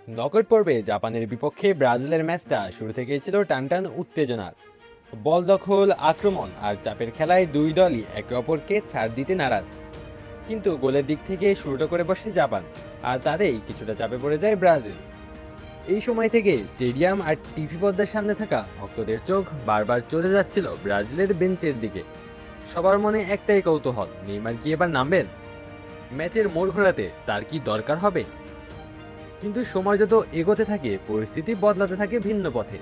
Knockout পর্বে জাপানের বিপক্ষে ব্রাজিলের ম্যাচটা শুরু থেকেই ছিল টানটান উত্তেজনার। বল দখল, আক্রমণ আর চাপের খেলায় দুই দলই একে অপরকে ছাড় দিতে নারাজ। কিন্তু গোলের দিক থেকে শুরুটা করে বসে জাপান, আর তাতেই কিছুটা চাপে পড়ে যায় ব্রাজিল। এই সময় থেকে স্টেডিয়াম আর টিভি পর্দার সামনে থাকা ভক্তদের চোখ বারবার চলে যাচ্ছিল ব্রাজিলের বেঞ্চের দিকে। সবার মনে একটাই কৌতূহল, নেইমার কি এবার নামবেন? ম্যাচের মোড় ঘোরাতে তার কি দরকার হবে? কিন্তু সময় যত এগোতে থাকে পরিস্থিতি বদলাতে থাকে ভিন্ন পথে।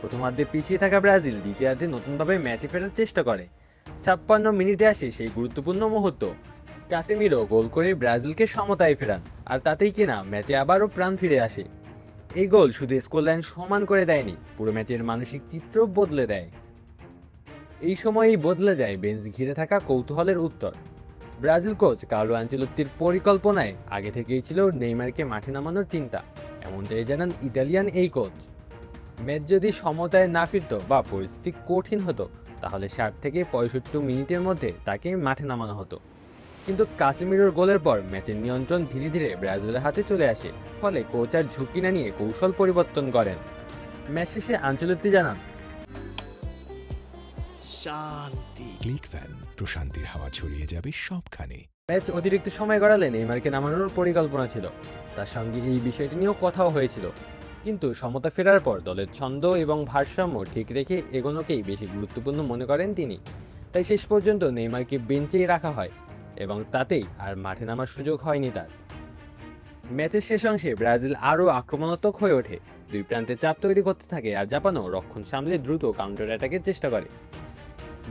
প্রথমার্ধে পিছিয়ে থাকা ব্রাজিল দ্বিতীয়ার্ধে নতুনভাবে ম্যাচে ফেরার চেষ্টা করে। 56 মিনিটে আসে সেই গুরুত্বপূর্ণ মুহূর্ত। কাসেমিরো গোল করে ব্রাজিলকে সমতায় ফেরান, আর তাতেই কিনা ম্যাচে আবারও প্রাণ ফিরে আসে। এই গোল শুধু স্কোরলাইন সমান করে দেয়নি, পুরো ম্যাচের মানসিক চিত্র বদলে দেয়। এই সময়েই বদলে যায় বেঞ্চ ঘিরে থাকা কৌতূহলের উত্তর। ব্রাজিল কোচ কার্লো আনচেলত্তির পরিকল্পনায় আগে থেকেই ছিল নেইমারকে মাঠে নামানোর চিন্তা, এমনটাই জানান ইটালিয়ান এই কোচ। ম্যাচ যদি সমতায় না ফিরত বা পরিস্থিতি কঠিন হতো, তাহলে 60 থেকে 65 মিনিটের মধ্যে তাকে মাঠে নামানো হতো। কিন্তু কাসেমিরোর গোলের পর ম্যাচের নিয়ন্ত্রণ ধীরে ধীরে ব্রাজিলের হাতে চলে আসে, ফলে কোচ আর ঝুঁকি না নিয়ে কৌশল পরিবর্তন করেন। ম্যাচ শেষে আনচেলত্তি জানান, শান্তি। ক্লিক ফ্যান, প্রশান্তির হাওয়া ছড়িয়ে যাবে সবখানে। ম্যাচ অতিরিক্ত সময় গড়ালে নেইমারকে নামানোর পরিকল্পনা ছিল, তার সঙ্গে এই বিষয়টি নিয়েও কথাও হয়েছিল। কিন্তু সমতা ফেরার পর দলের ছন্দ এবং ভারসাম্য ঠিক রেখে এগোনোকেই বেশি গুরুত্বপূর্ণ মনে করেন তিনি। তাই শেষ পর্যন্ত নেইমারকে বেঞ্চেই রাখা হয় এবং তাতেই আর মাঠে নামার সুযোগ হয়নি তার। ম্যাচের শেষ অংশে ব্রাজিল আরও আক্রমণাত্মক হয়ে ওঠে, দুই প্রান্তে চাপ তৈরি করতে থাকে আর জাপানও রক্ষণ সামলে দ্রুত কাউন্টার অ্যাটাকের চেষ্টা করে।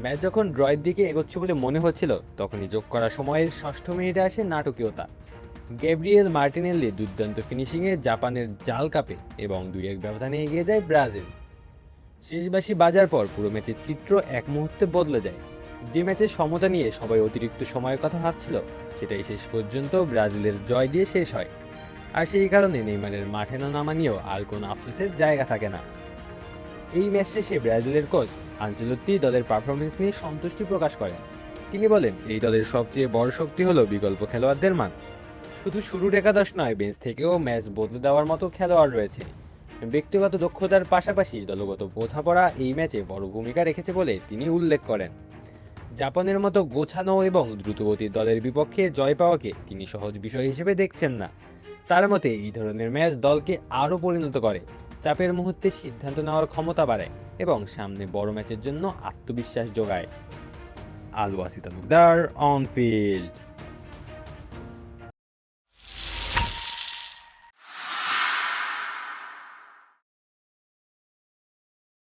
ম্যাচ যখন ড্রয়ের দিকে এগোচ্ছে বলে মনে হচ্ছিল, তখনই যোগ করা সময়ের 6ষ্ঠ মিনিটে আসে নাটকীয়তা। গ্যাব্রিয়েল মার্টিনেল্লি দুর্দান্ত ফিনিশিংয়ে জাপানের জাল কাপে এবং 2-1 ব্যবধানে এগিয়ে যায় ব্রাজিল। শেষ বাঁশি বাজার পর পুরো ম্যাচের চিত্র এক মুহূর্তে বদলে যায়। যে ম্যাচের সমতা নিয়ে সবাই অতিরিক্ত সময়ের কথা ভাবছিল, সেটাই শেষ পর্যন্ত ব্রাজিলের জয় দিয়ে শেষ হয়। আর সেই কারণে নেইমারের মাঠে না নামা নিয়েও আর কোনো আফসোসের জায়গা থাকে না। এই ম্যাচ শেষে ব্রাজিলের কোচ আনচেলত্তি দলের পারফরমেন্স নিয়ে সন্তুষ্টি প্রকাশ করেন। তিনি বলেন, এই দলের সবচেয়ে বড় শক্তি হলো বিকল্প খেলোয়াড়দের মান। শুধু শুরুর একাদশ নয়, বেঞ্চ থেকেও ম্যাচ বদলে দেওয়ার মতো খেলোয়াড় রয়েছে। ব্যক্তিগত দক্ষতার পাশাপাশি দলগত বোঝাপড়া এই ম্যাচে বড় ভূমিকা রেখেছে বলে তিনি উল্লেখ করেন। জাপানের মতো গোছানো এবং দ্রুতগতির দলের বিপক্ষে জয় পাওয়াকে তিনি সহজ বিষয় হিসেবে দেখছেন না। তার মতে এই ধরনের ম্যাচ দলকে আরও পরিণত করে, চাপের মুহূর্তে সিদ্ধান্ত নেওয়ার ক্ষমতা বাড়ায় এবং সামনে বড় ম্যাচের জন্য আত্মবিশ্বাস যোগায়। আল ওয়াসি তালুকদার, অন ফিল্ড।